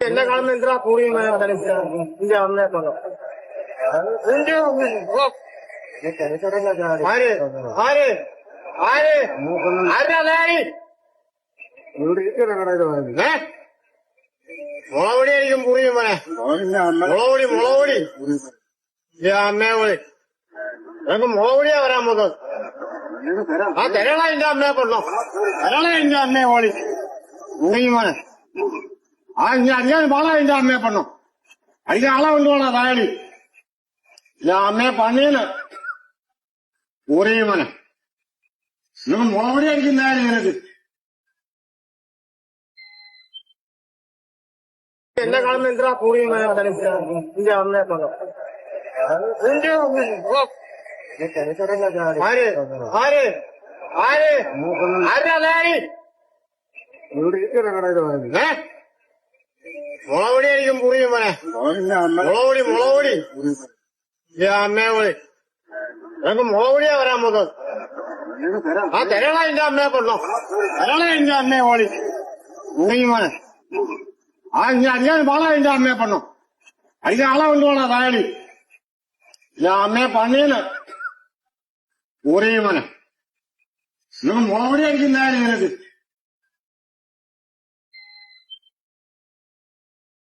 എന്നെ കാണുന്ന എന്തിനാ കൂടി നിന്റെ അമ്മയൊക്കെ ആര് ആര് ആര് ആരാ മുളകൊടിയായിരിക്കും പൂറിയും മോനെ മുളകൊടി അമ്മയെ വിളി നിനക്ക് മുളകൊടിയാ വരാൻ പോകുന്നത് ആ തരള എന്റെ അമ്മയെ കൊണ്ടോ തരള എന്റെ അമ്മയെ ഓളി പൂറിയും മോനെ ആ ഇനി അടിക്കാൻ പാടാ എന്റെ അമ്മയെ പെണ്ണോ അടിക്കാൻ ആളെ കൊണ്ടുപോണ താഴി ഞാൻ അമ്മയെ പണിയന് പൂറിയും മോനെ നിനക്ക് മുളകൊടി അടിക്കുന്നതായാലും നിനക്ക് എന്നെ കാണുന്ന എന്തിനാ കൂടിയും നിന്റെ അമ്മയൊക്കെ ആര് ആര് ആര് ആരാ മുളകൊടിയായിരിക്കും പൂറിയും മോനെ മുളകൊടി അമ്മയെ വിളി നിനക്ക് മുളകൊടിയാ വരാൻ പോകുന്നത് ആ തരള എന്റെ അമ്മയെ കൊണ്ടോ തരള എന്റെ അമ്മയെ ഓളി പൂറിയും മോനെ ആ ഇനി അടിക്കാൻ പാടാ എന്റെ അമ്മയെ പെണ്ണോ അടിക്കാൻ ആളെ കൊണ്ടുപോണ താഴി ഞാൻ അമ്മയെ പണിയന് പൂറിയും മോനെ നിനക്ക് മുളകൊടി അടിക്കുന്നതായാലും നിനക്ക്